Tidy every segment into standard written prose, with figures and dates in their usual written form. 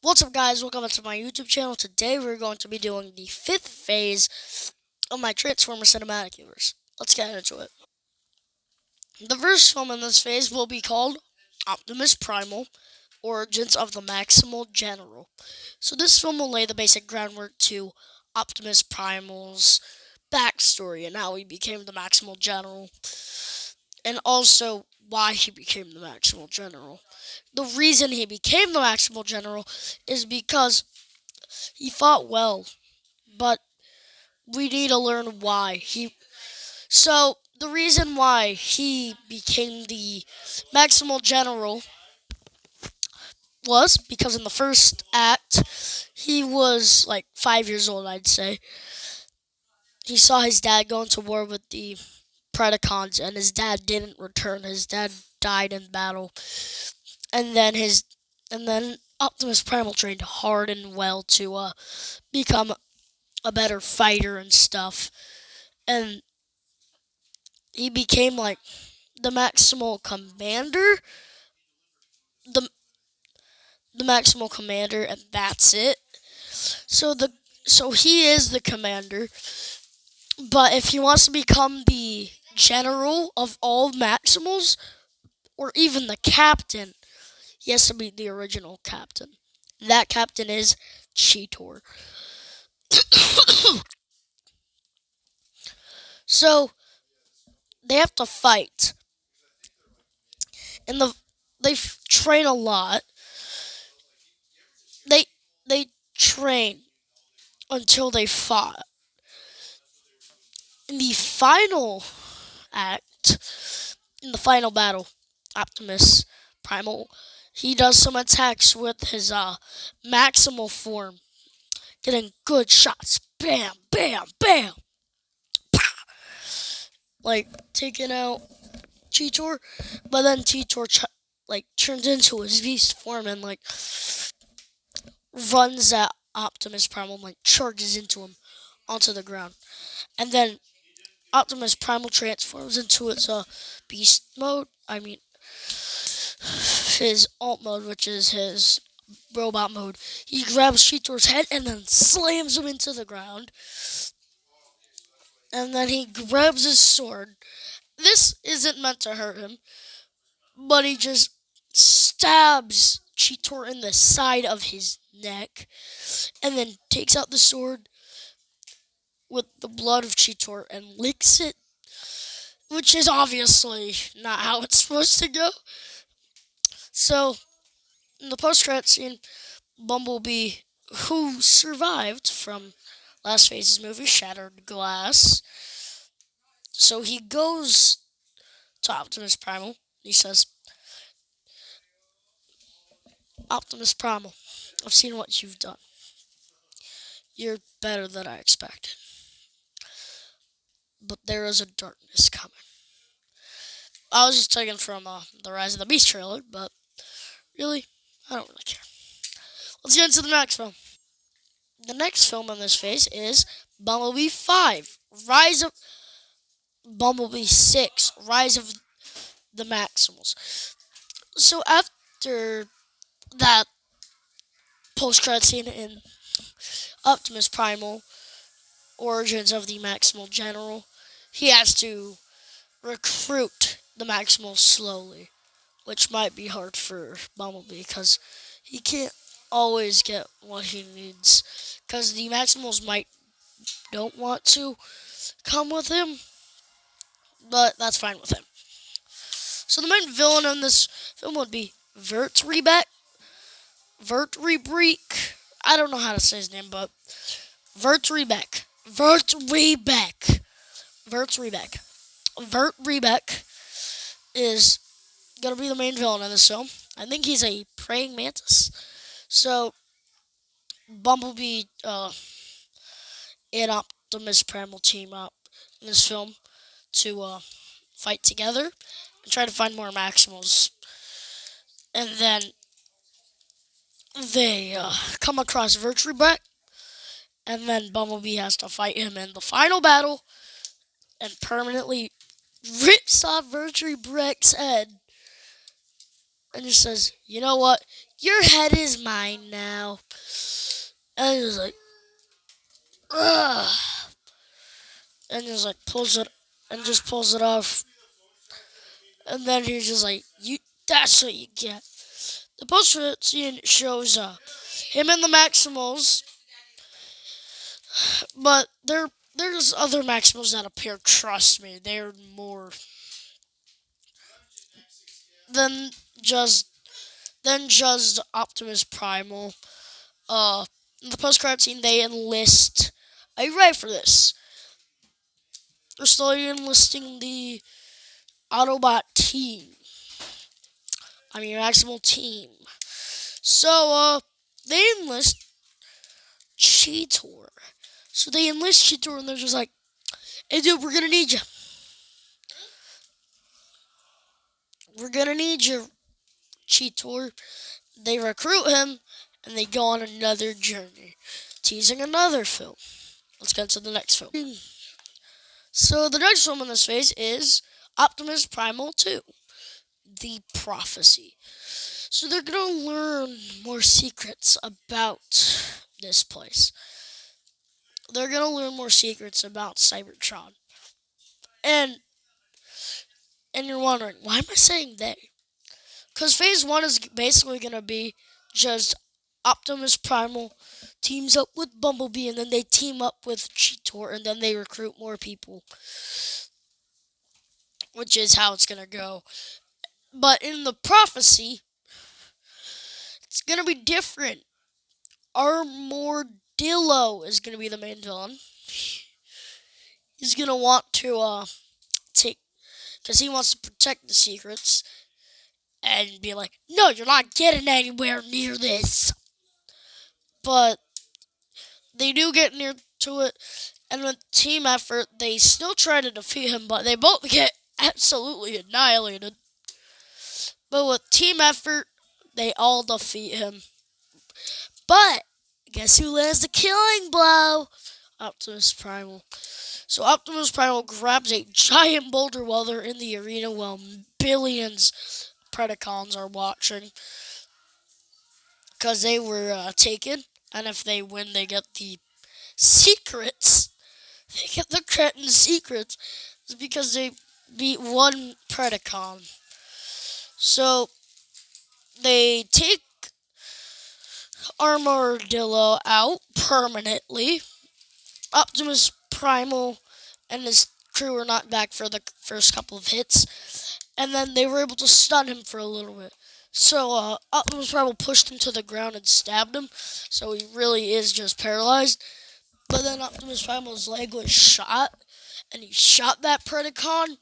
What's up, guys? Welcome back to my YouTube channel. Today we're going to be doing the fifth phase of my Transformer Cinematic Universe. Let's get into it. The first film in this phase will be called Optimus Primal, Origins of the Maximal General. So this film will lay the basic groundwork to Optimus Primal's backstory and how he became the Maximal General, and also why he became the Maximal General. The reason he became the Maximal General is because he fought well, but we need to learn why he. So the reason why he became the Maximal General was because in the first act he was like 5 years old, I'd say. He saw his dad go into war with the Predacons, and his dad didn't return. His dad died in battle, and then Optimus Primal trained hard and well to become a better fighter and stuff, and he became like the Maximal Commander, the the Maximal Commander, and that's it. So he is the commander, but if he wants to become the general of all Maximals, or even the captain, he has to be the original captain. That captain is Cheetor. So they have to fight, and they train a lot. They they train until they fought. In the final act, in the final battle, Optimus Primal, he does some attacks with his maximal form, getting good shots. Bam, bam, bam. Like taking out Cheetor, but then Cheetor like turns into his beast form and like runs at Optimus Primal and like charges into him onto the ground. And then Optimus Primal transforms into its beast mode. I mean, his alt mode, which is his robot mode. He grabs Cheetor's head and then slams him into the ground. And then he grabs his sword. This isn't meant to hurt him, but he just stabs Cheetor in the side of his neck and then takes out the sword with the blood of Cheetor and licks it, which is obviously not how it's supposed to go. So, in the post-credit scene, Bumblebee, who survived from last phase's movie, Shattered Glass. So he goes to Optimus Primal. He says, Optimus Primal, I've seen what you've done. You're better than I expected. But there is a darkness coming. I was just taken from the Rise of the Beast trailer, but really, I don't really care. Let's get into the next film. The next film in this phase is Bumblebee 5, Rise of Bumblebee 6, Rise of the Maximals. So after that post-credit scene in Optimus Primal, Origins of the Maximal General, he has to recruit the Maximals slowly, which might be hard for Bumblebee because he can't always get what he needs because the Maximals might don't want to come with him, but that's fine with him. So the main villain in this film would be Vertreek. I don't know how to say his name, but Vertreek. Vertreek is gonna be the main villain in this film. I think he's a praying mantis. So Bumblebee and Optimus Prime will team up in this film to fight together and try to find more Maximals. And then they come across Vertreek, and then Bumblebee has to fight him in the final battle and permanently rips off Vertreek's head and just says, you know what? your head is mine now. And he's like, ugh. And just like pulls it and just pulls it off. And then he's just like, you. That's what you get. The post-credit scene shows him and the Maximals, but there's other Maximals that appear. Trust me, they're more than just than just Optimus Primal. In the post-credit scene, they enlist. Are you ready for this? They're slowly enlisting the Autobot team. I mean, Maximal team. So, they enlist Cheetor. So they enlist Cheetor, and they're just like, "Hey, dude, we're gonna need you. We're gonna need you, Cheetor." They recruit him, and they go on another journey, teasing another film. Let's get to the next film. So the next film in this phase is Optimus Primal 2, The Prophecy. So they're gonna learn more secrets about this place. They're gonna learn more secrets about Cybertron. And and you're wondering, why am I saying they? Because phase one is basically gonna be just Optimus Primal teams up with Bumblebee, and then they team up with Cheetor, and then they recruit more people, which is how it's gonna go. But in the prophecy, it's gonna be different. Armordillo is gonna be the main villain. He's gonna want to take, because he wants to protect the secrets and be like, no, you're not getting anywhere near this. But they do get near to it, and with team effort, they still try to defeat him, but they both get absolutely annihilated. But with team effort, they all defeat him. But guess who lands the killing blow? Optimus Primal. So Optimus Primal grabs a giant boulder while they're in the arena while billions of Predacons are watching, because they were taken, and if they win, they get the secrets. They get the Cretan secrets. It's because they beat one Predacon. So they take Armadillo out permanently. Optimus Primal and his crew were knocked back for the first couple of hits, and then they were able to stun him for a little bit. So Optimus Primal pushed him to the ground and stabbed him, so he really is just paralyzed. But then Optimus Primal's leg was shot, and he shot that Predacon,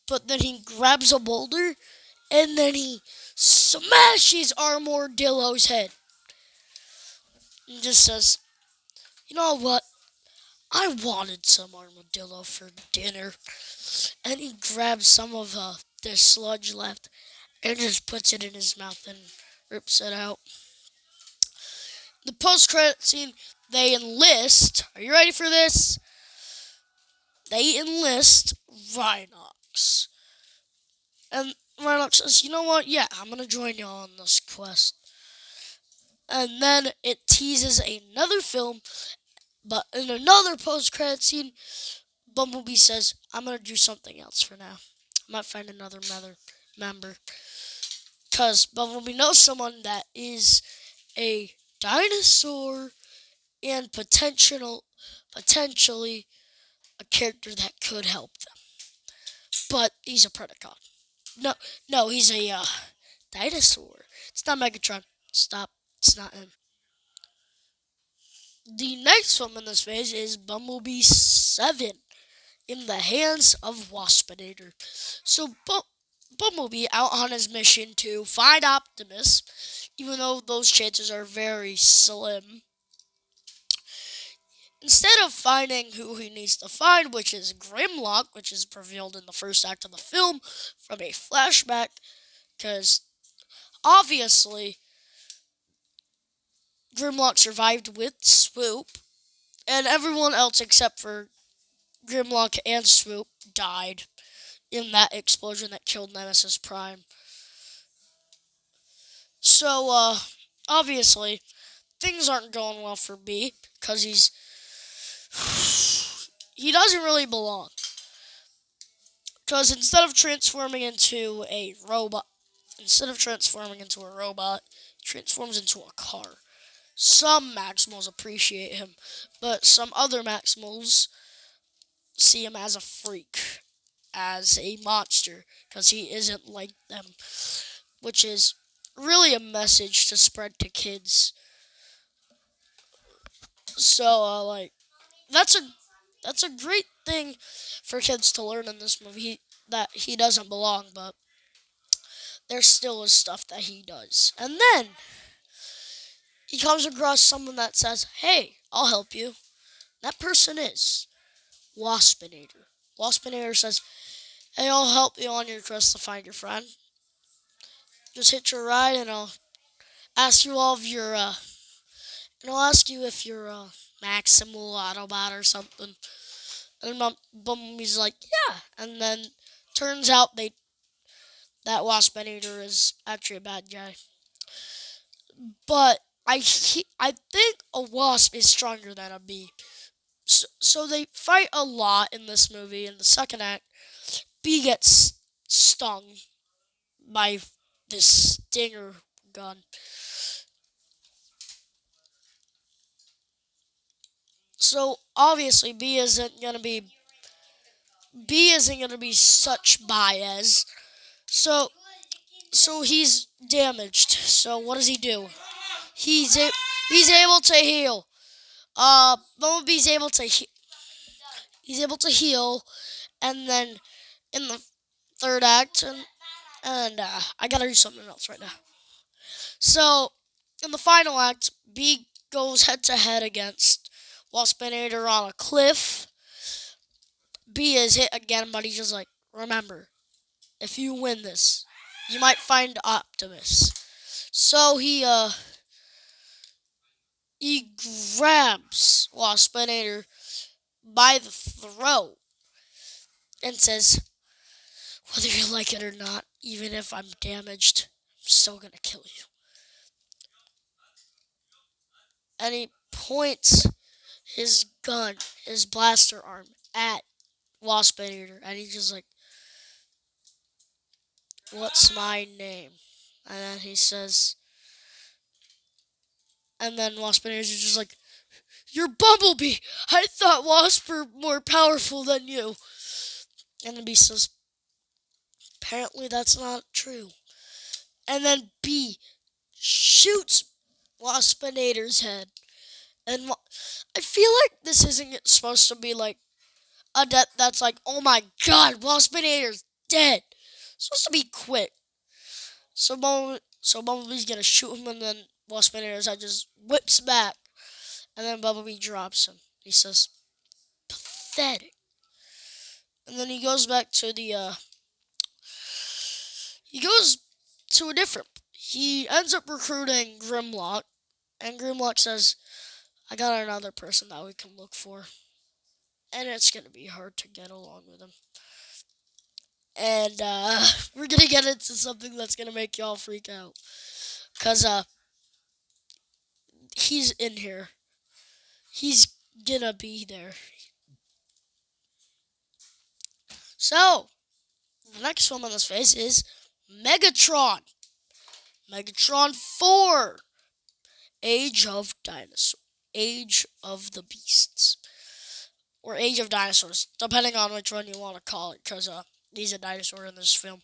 but then he grabs a boulder, and then he smashes Armadillo's head. And just says, you know what? I wanted some armadillo for dinner. And he grabs some of the sludge left and just puts it in his mouth and rips it out. The post-credit scene, they enlist. Are you ready for this? They enlist Rhinox. And Rhinox says, you know what? Yeah, I'm going to join you on this quest. And then it teases another film, but in another post-credit scene, Bumblebee says, I'm going to do something else for now. I might find another member. Because Bumblebee knows someone that is a dinosaur and potentially a character that could help them. But he's a Predacon. No, he's a dinosaur. It's not Megatron. Stop. It's not him. The next film in this phase is Bumblebee 7, In the Hands of Waspinator. So Bumblebee out on his mission to find Optimus, even though those chances are very slim. Instead of finding who he needs to find, which is Grimlock, which is revealed in the first act of the film from a flashback, because obviously Grimlock survived with Swoop, and everyone else except for Grimlock and Swoop died in that explosion that killed Nemesis Prime. So, obviously, things aren't going well for B because he doesn't really belong. Because instead of transforming into a robot, he transforms into a car. Some Maximals appreciate him, but some other Maximals see him as a freak, as a monster, because he isn't like them, which is really a message to spread to kids. So, that's a that's a great thing for kids to learn in this movie. That he doesn't belong, but there still is stuff that he does. And then he comes across someone that says, "Hey, I'll help you." That person is Waspinator. Waspinator says, "Hey, I'll help you on your quest to find your friend. Just hitch a ride, and ask you all of your, and I'll ask you if you're a Maximal Autobot or something." And Bumblebee's like, "Yeah." And then turns out that Waspinator is actually a bad guy. But I think a wasp is stronger than a bee. So they fight a lot in this movie. In the second act, bee gets stung by this stinger gun. So obviously B isn't gonna be such Baez. So he's damaged. So what does he do? He's able to heal. Bumblebee's able to he's able to heal, and then in the third act, and I gotta do something else right now. So in the final act, B goes head to head against Waspinator on a cliff. B is hit again, but he's just like, remember, if you win this, you might find Optimus. So he grabs Waspinator by the throat and says, "Whether you like it or not, even if I'm damaged, I'm still gonna kill you." And he points his gun, his blaster arm, at Waspinator, and he's just like, "What's my name?" And then he says, and then Waspinator's just like, "You're Bumblebee! I thought Wasp were more powerful than you." And then B says, "Apparently that's not true." And then B shoots Waspinator's head. And I feel like this isn't supposed to be like a death that's like, "Oh my god, Waspinator's dead." It's supposed to be quick. So Bumblebee's gonna shoot him, and then Waspinator's head just whips back, and then Bumblebee drops him. He says, "Pathetic." And then he goes back to he goes to a different. He ends up recruiting Grimlock, and Grimlock says, "I got another person that we can look for, and it's gonna be hard to get along with him." And we're gonna get into something that's gonna make y'all freak out, cause he's in here. He's gonna be there. So the next film on this face is Megatron. Megatron 4. Age of Dinosaur. Age of the Beasts. Or Age of Dinosaurs, depending on which one you want to call it, because he's a dinosaur in this film.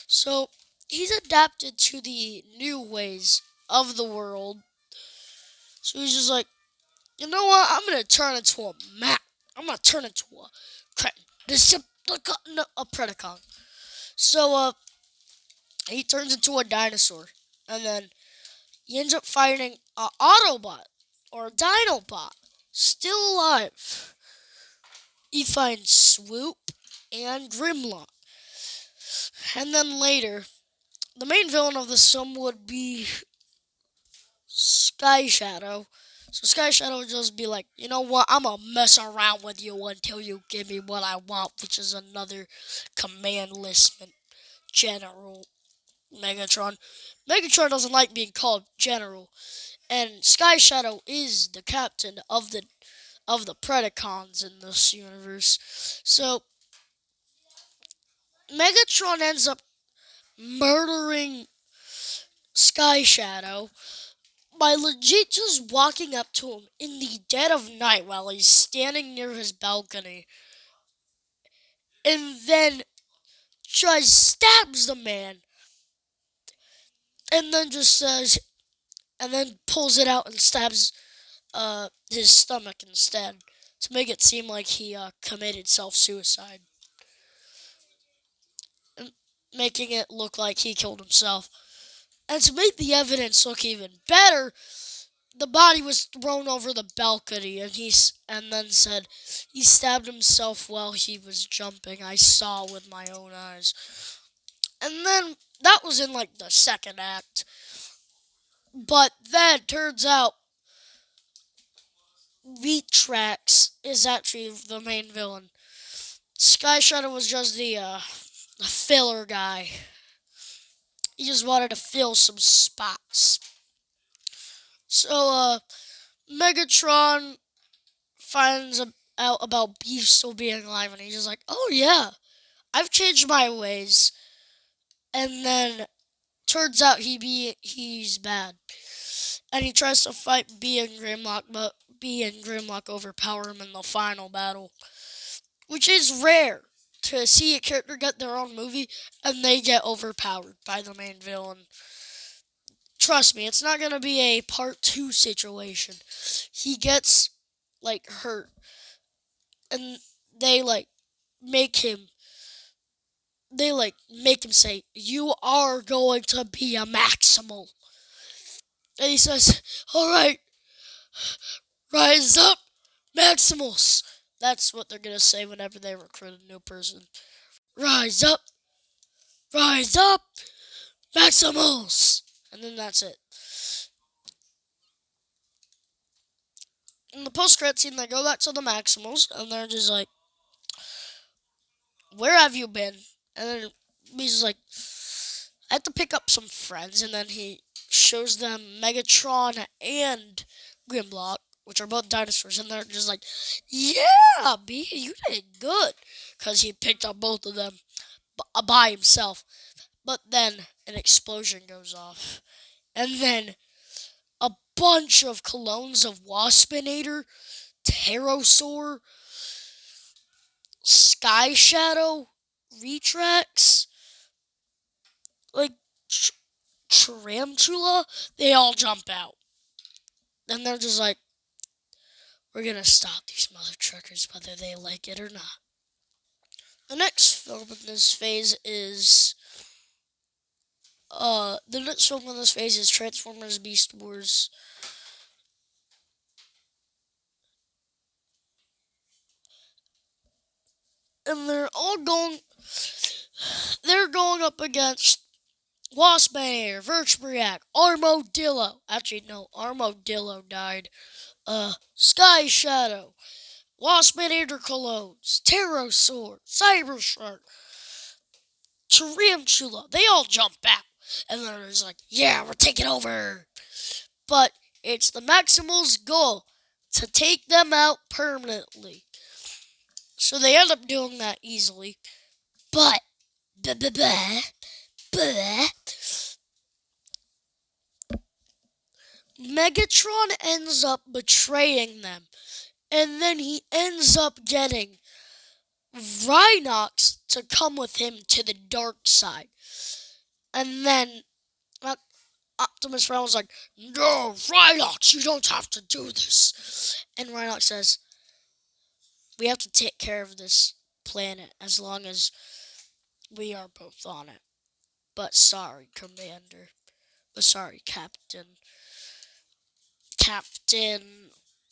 So he's adapted to the new ways of the world. So he's just like, "You know what? I'm gonna turn into a map. I'm gonna turn into a Predacon." So he turns into a dinosaur, and then he ends up fighting an Autobot or a Dinobot, still alive. He finds Swoop and Grimlock, and then later, the main villain of this film would be Sky Shadow. So Sky Shadow would just be like, "You know what? I'm gonna mess around with you until you give me what I want," which is another command list general. Megatron. Megatron doesn't like being called General, and Sky Shadow is the captain of the Predacons in this universe. So Megatron ends up murdering Sky Shadow by legit just walking up to him in the dead of night while he's standing near his balcony, and then just stabs the man, and then just says, and then pulls it out and stabs his stomach instead to make it seem like he committed self-suicide, and making it look like he killed himself. And to make the evidence look even better, the body was thrown over the balcony, and then said he stabbed himself while he was jumping. I saw with my own eyes. And then that was in like the second act. But then turns out Retrax is actually the main villain. Sky Shadow was just the filler guy. He just wanted to fill some spots. So Megatron finds out about Beef still being alive, and he's just like, "Oh yeah, I've changed my ways." And then turns out he's bad, and he tries to fight B and Grimlock, but B and Grimlock overpower him in the final battle, which is rare to see a character get their own movie and they get overpowered by the main villain. Trust me, it's not gonna be a part two situation. He gets like hurt, and they like make him make him say, "You are going to be a Maximal." And he says, "Alright, rise up, Maximals." That's what they're gonna say whenever they recruit a new person. Rise up, Maximals. And then that's it. In the post-credit scene, they go back to the Maximals, and they're just like, "Where have you been?" And then he's like, "I had to pick up some friends," and then he shows them Megatron and Grimlock, which are both dinosaurs, and they're just like, "Yeah, B, you did good," because he picked up both of them by himself. But then an explosion goes off, and then a bunch of clones of Waspinator, Pterosaur, Sky Shadow, Retrax, like Tarantula, they all jump out. And they're just like, "We're gonna stop these mother truckers whether they like it or not." The next film in this phase is Transformers Beast Wars. And they're going up against Waspinator, Verchbriac, Armadillo. Actually, no, Armadillo died. Sky Shadow, Waspinator Colones, Pterosaur, Cybershark, Tarantula. They all jump out. And they're just like, "Yeah, we're taking over." But it's the Maximal's goal to take them out permanently. So they end up doing that easily. But, Megatron ends up betraying them. And then he ends up getting Rhinox to come with him to the dark side. And then Optimus Prime was like, "No, Rhinox, you don't have to do this." And Rhinox says, "We have to take care of this planet as long as we are both on it. But sorry, Commander. But sorry, Captain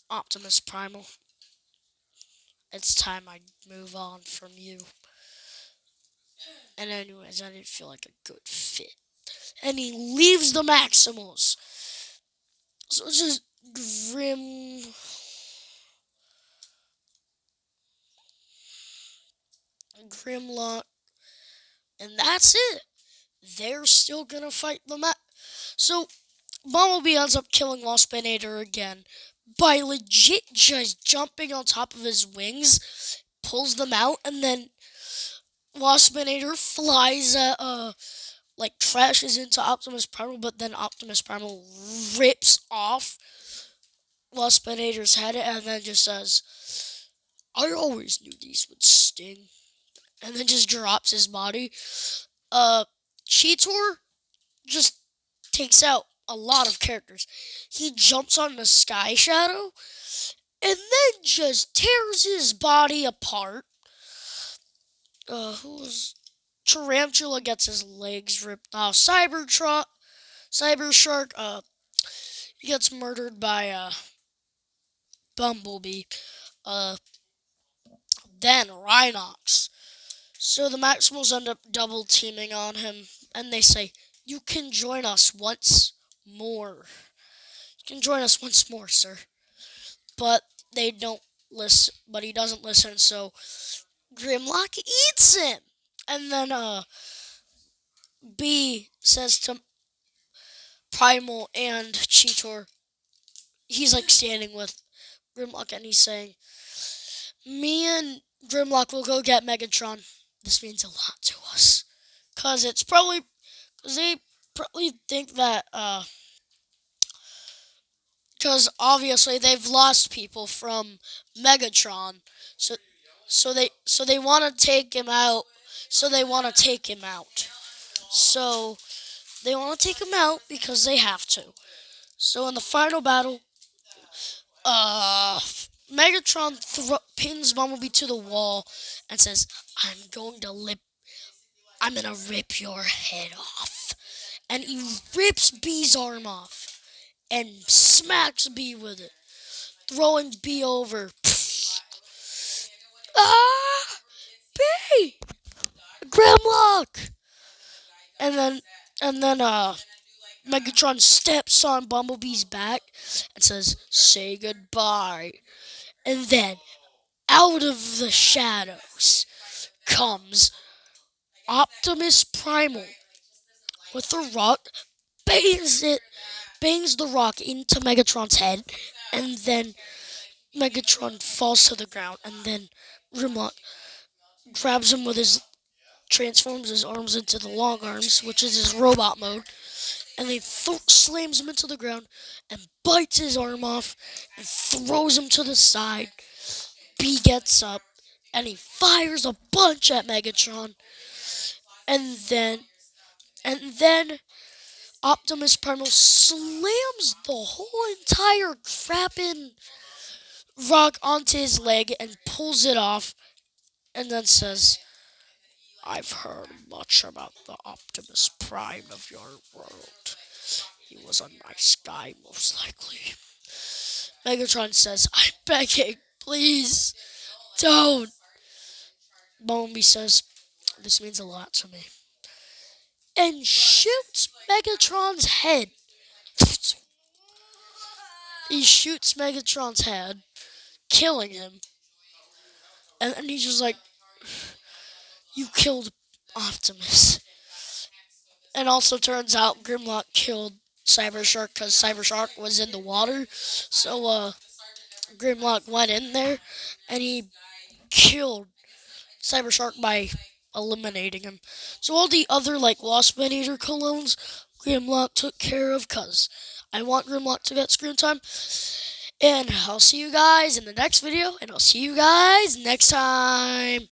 Optimus Primal. It's time I move on from you." And anyways, I didn't feel like a good fit. And he leaves the Maximals. So it's just Grimlock, and that's it. they're still gonna fight the So Bumblebee ends up killing Waspinator again by legit just jumping on top of his wings, pulls them out, and then Waspinator flies at like crashes into Optimus Primal, but then Optimus Primal rips off Waspinator's head and then just says, "I always knew these would sting," and then just drops his body. Uh, Cheetor just takes out a lot of characters. He jumps on the Sky Shadow and then just tears his body apart. Who was Tarantula gets his legs ripped off. Cyber Shark, he gets murdered by Bumblebee. Uh, then Rhinox. So the Maximals end up double teaming on him, and they say, "You can join us once more. You can join us once more, sir." But they don't listen. But he doesn't listen, so Grimlock eats him. And then B says to Primal and Cheetor, he's like standing with Grimlock, and he's saying, "Me and Grimlock will go get Megatron. This means a lot to us, cause they probably think that because obviously they've lost people from Megatron, so they want to take him out. So they want to take him out. So they want to take him out because they have to. So in the final battle, Megatron pins Bumblebee to the wall and says, I'm gonna rip your head off." And he rips B's arm off and smacks B with it, throwing B over. Ah, B, Grimlock, and then Megatron steps on Bumblebee's back and says, "Say goodbye." And then out of the shadows comes Optimus Primal with a rock, bangs the rock into Megatron's head, and then Megatron falls to the ground, and then Grimlock grabs him with transforms his arms into the long arms, which is his robot mode, and he slams him into the ground and bites his arm off and throws him to the side. B gets up and he fires a bunch at Megatron, and then Optimus Primal slams the whole entire crapping rock onto his leg and pulls it off, and then says, "I've heard much about the Optimus Prime of your world. He was a nice guy, most likely." Megatron says, "I'm begging, please, don't." Bumblebee says, "This means a lot to me," and shoots Megatron's head. He shoots Megatron's head, killing him. And then he's just like, "You killed Optimus." And also turns out Grimlock killed Cyber Shark because Cyber Shark was in the water. So Grimlock went in there and he killed Cyber Shark by eliminating him. So all the other like Waspinator clones, Grimlock took care of because I want Grimlock to get screen time. And I'll see you guys in the next video, and I'll see you guys next time.